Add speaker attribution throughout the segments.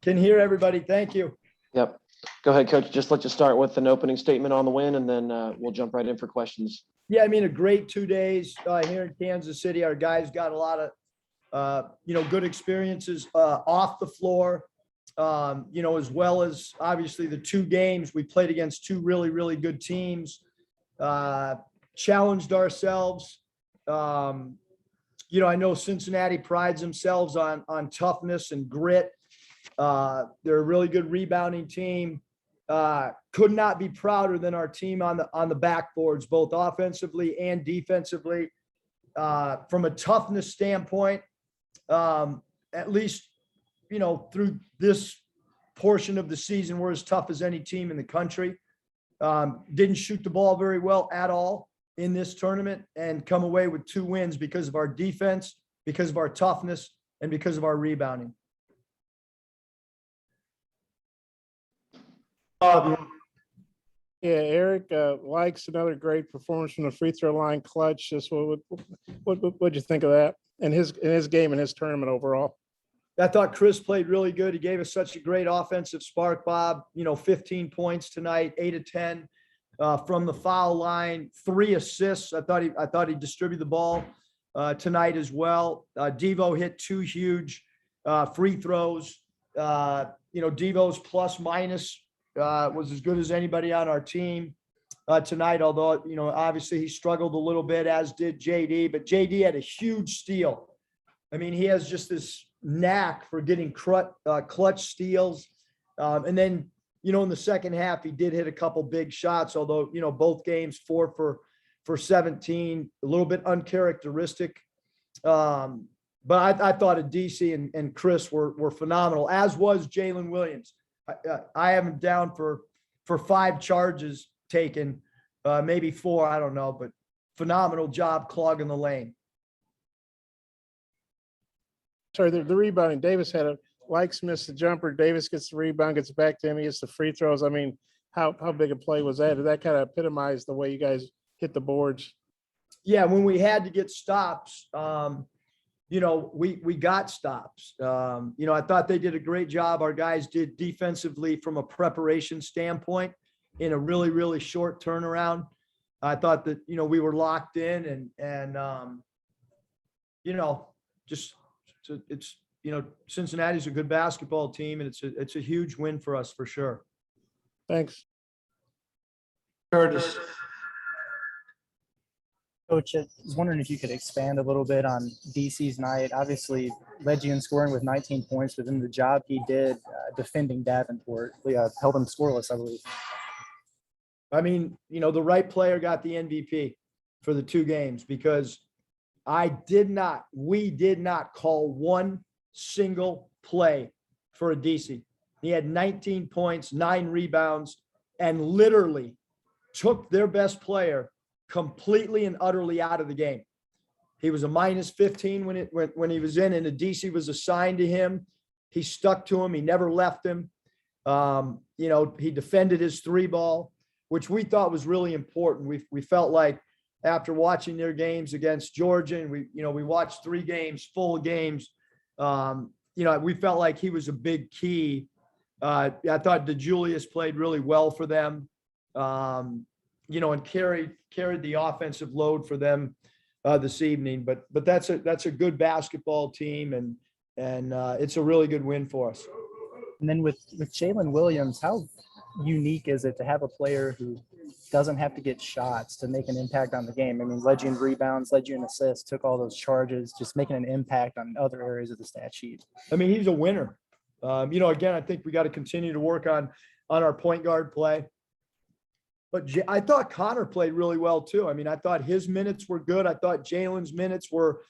Speaker 1: Can hear everybody. Thank you.
Speaker 2: Yep. Go ahead, Coach. Just let you start with an opening statement on the win, and then we'll jump right in for questions.
Speaker 1: Yeah, I mean, a great 2 days here in Kansas City. Our guys got a lot of, good experiences off the floor, as well as obviously the 2 games we played against 2 really, really good teams, challenged ourselves. I know Cincinnati prides themselves on toughness and grit. They're a really good rebounding team. Could not be prouder than our team on the backboards, both offensively and defensively. From a toughness standpoint, at least, through this portion of the season, we're as tough as any team in the country. Didn't shoot the ball very well at all in this tournament and come away with 2 wins because of our defense, because of our toughness, and because of our rebounding.
Speaker 3: Yeah, Eric likes another great performance from the free throw line, clutch. Just what'd you think of that and his game and his tournament overall?
Speaker 1: I thought Chris played really good. He gave us such a great offensive spark, Bob. 15 points tonight, 8 of 10 from the foul line, 3 assists. I thought he distributed the ball tonight as well. Devo hit 2 huge free throws. Devo's plus minus was as good as anybody on our team tonight, although, obviously he struggled a little bit, as did JD, but JD had a huge steal. I mean, he has just this knack for getting clutch steals. And then, in the second half, he did hit a couple big shots, although, both games 4 for 17, a little bit uncharacteristic. But I thought DC and Chris were phenomenal, as was Jalen Williams. I have him down for 5 charges taken, maybe 4, I don't know, but phenomenal job clogging the lane.
Speaker 3: Sorry, the rebounding. Davis likes missed the jumper. Davis gets the rebound, gets back to him. He gets the free throws. I mean, how big a play was that? Did that kind of epitomize the way you guys hit the boards?
Speaker 1: Yeah, when we had to get stops, we got stops. I thought they did a great job. Our guys did defensively from a preparation standpoint in a really, really short turnaround. I thought that, we were locked in and Cincinnati's a good basketball team, and it's a huge win for us for sure.
Speaker 3: Thanks.
Speaker 1: Curtis.
Speaker 4: Coach, I was wondering if you could expand a little bit on DC's night. Obviously, led you in scoring with 19 points, but then the job he did defending Davenport held him scoreless, I believe.
Speaker 1: I mean, the right player got the MVP for the 2 games, because we did not call one single play for a DC. He had 19 points, 9 rebounds, and literally took their best player completely and utterly out of the game. He was a minus 15 when he was in, and the DC was assigned to him. He stuck to him. He never left him. He defended his 3 ball, which we thought was really important. We felt like after watching their games against Georgia, and we watched 3 games, full games. We felt like he was a big key. I thought DeJulius played really well for them. And carried the offensive load for them this evening. But that's a good basketball team, and it's a really good win for us.
Speaker 4: And then with Jalen Williams, how unique is it to have a player who doesn't have to get shots to make an impact on the game? I mean, led you in rebounds, led you in assists, took all those charges, just making an impact on other areas of the stat sheet.
Speaker 1: I mean, he's a winner. Again, I think we got to continue to work on our point guard play. But I thought Connor played really well too. I mean, I thought his minutes were good. I thought Jalen's minutes were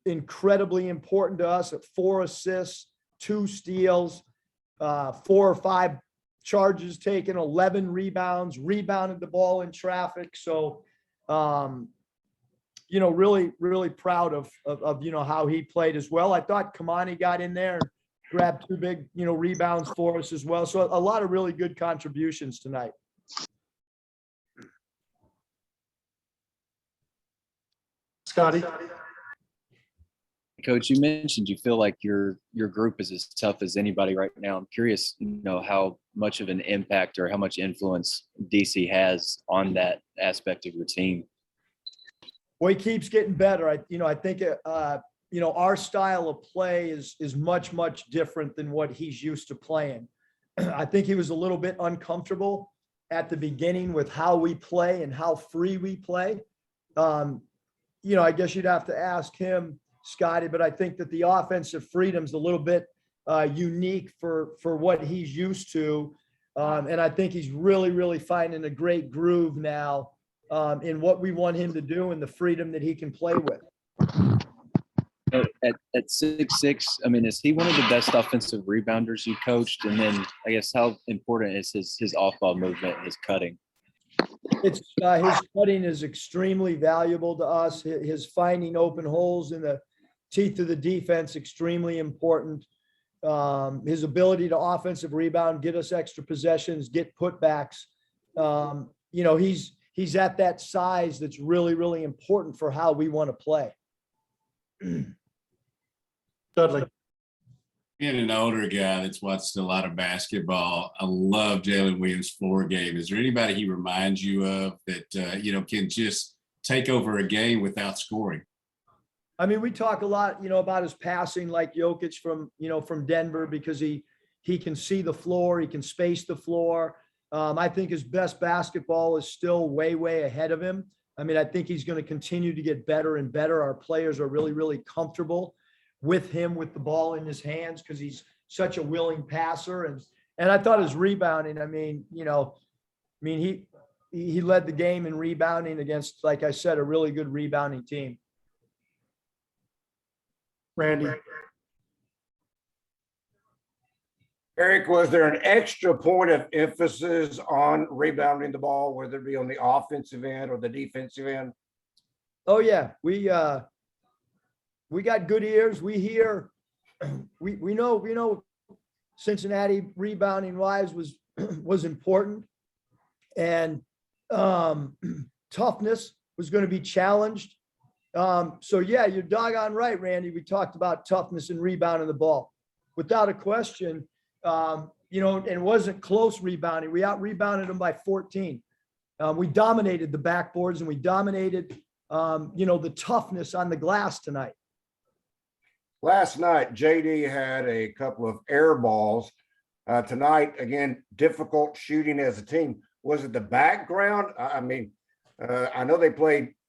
Speaker 1: incredibly important to us at 4 assists, 2 steals, 4 or 5 charges taken, 11 rebounds, rebounded the ball in traffic. So, really, really proud of how he played as well. I thought Kamani got in there and grabbed 2 big, rebounds for us as well. So a lot of really good contributions tonight.
Speaker 5: Scotty. Coach, you mentioned you feel like your group is as tough as anybody right now. I'm curious, how much of an impact or how much influence DC has on that aspect of your team.
Speaker 1: Well, he keeps getting better. I think our style of play is much, much different than what he's used to playing. I think he was a little bit uncomfortable at the beginning with how we play and how free we play. I guess you'd have to ask him, Scotty, but I think that the offensive freedom's a little bit unique for what he's used to. And I think he's really, really finding a great groove now in what we want him to do and the freedom that he can play with.
Speaker 5: At 6'6", is he one of the best offensive rebounders you coached? And then I guess how important is his off-ball movement and his cutting?
Speaker 1: His cutting is extremely valuable to us. His finding open holes in the teeth of the defense, extremely important. His ability to offensive rebound, get us extra possessions, get putbacks. He's at that size that's really, really important for how we want to play.
Speaker 3: Dudley.
Speaker 6: Being an older guy that's watched a lot of basketball, I love Jalen Williams' floor game. Is there anybody he reminds you of that, can just take over a game without scoring?
Speaker 1: We talk a lot, about his passing, like Jokic from Denver, because he can see the floor, he can space the floor. I think his best basketball is still way, way ahead of him. I think he's going to continue to get better and better. Our players are really, really comfortable with him with the ball in his hands because he's such a willing passer. And I thought his rebounding, he led the game in rebounding against, like I said, a really good rebounding team.
Speaker 3: Randy.
Speaker 7: Eric, was there an extra point of emphasis on rebounding the ball, whether it be on the offensive end or the defensive end?
Speaker 1: Oh yeah, we got good ears. We hear, we know Cincinnati rebounding wise was important, and toughness was going to be challenged. So yeah, you're doggone right, Randy. We talked about toughness and rebounding the ball without a question. And it wasn't close rebounding. We out rebounded them by 14. We dominated the backboards and we dominated, the toughness on the glass tonight.
Speaker 7: Last night, JD had a couple of air balls. Tonight, again, difficult shooting as a team. Was it the background? I know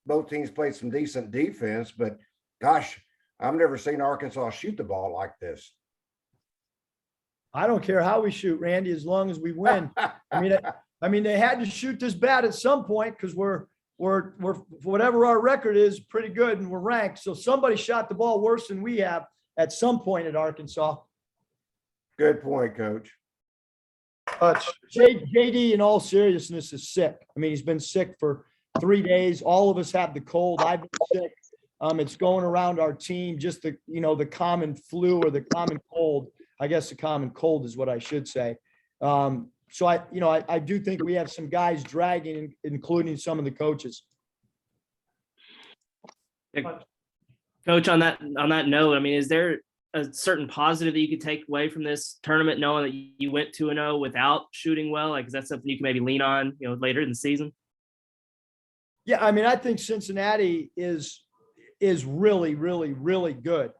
Speaker 7: both teams played some decent defense, but gosh, I've never seen Arkansas shoot the ball like this.
Speaker 1: I don't care how we shoot, Randy, as long as we win. They had to shoot this bad at some point because we're whatever our record is pretty good and we're ranked. So somebody shot the ball worse than we have at some point at Arkansas.
Speaker 7: Good point, Coach.
Speaker 1: JD, in all seriousness, is sick. He's been sick for 3 days. All of us have the cold. I've been sick. It's going around our team, just the common flu or the common cold. I guess the common cold is what I should say. So I do think we have some guys dragging, including some of the coaches.
Speaker 8: Coach, on that note, is there a certain positive that you could take away from this tournament, knowing that you went 2-0 without shooting well? Like, is that something you can maybe lean on, later in the season?
Speaker 1: Yeah, I think Cincinnati is really, really, really good.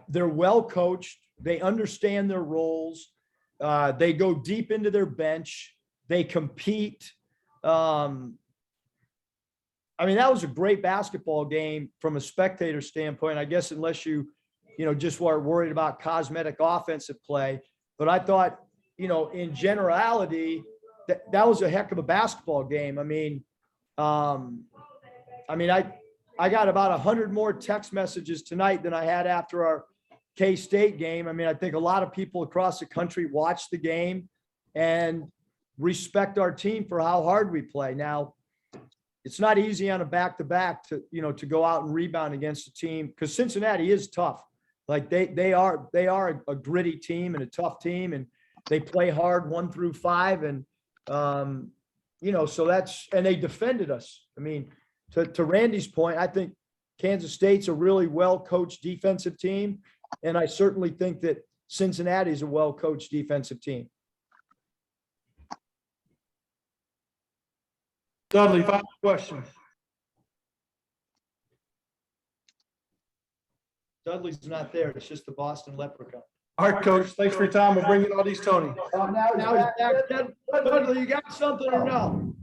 Speaker 1: They're well coached. They understand their roles. They go deep into their bench. They compete. That was a great basketball game from a spectator standpoint, I guess, unless you just were worried about cosmetic offensive play. But I thought, in generality, that was a heck of a basketball game. I got about 100 more text messages tonight than I had after our K-State game. I think a lot of people across the country watch the game and respect our team for how hard we play. Now, it's not easy on a back-to-back to go out and rebound against a team, because Cincinnati is tough. Like they are a gritty team and a tough team, and they play hard 1 through 5. And, so and they defended us. To Randy's point, I think Kansas State's a really well-coached defensive team. And I certainly think that Cincinnati's a well-coached defensive team.
Speaker 9: Dudley, final question.
Speaker 1: Dudley's not there. It's just the Boston Leprechaun.
Speaker 9: All right, Coach, thanks for your time. We'll bring in all these Tony.
Speaker 1: Now he's back. Dudley, you got something or no?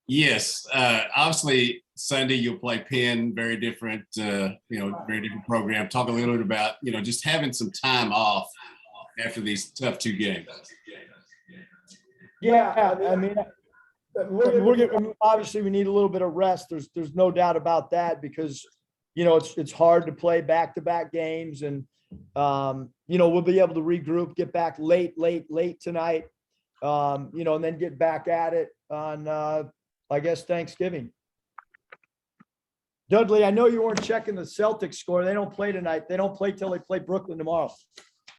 Speaker 6: Yes, obviously Sunday you'll play Penn, very different, very different program. Talk a little bit about, just having some time off after these tough 2 games.
Speaker 1: Yeah, I mean, we're getting, obviously we need a little bit of rest. There's no doubt about that because, it's hard to play back-to-back games and, we'll be able to regroup, get back late tonight, and then get back at it on, I guess, Thanksgiving. Dudley, I know you weren't checking the Celtics score. They don't play tonight. They don't play till they play Brooklyn tomorrow.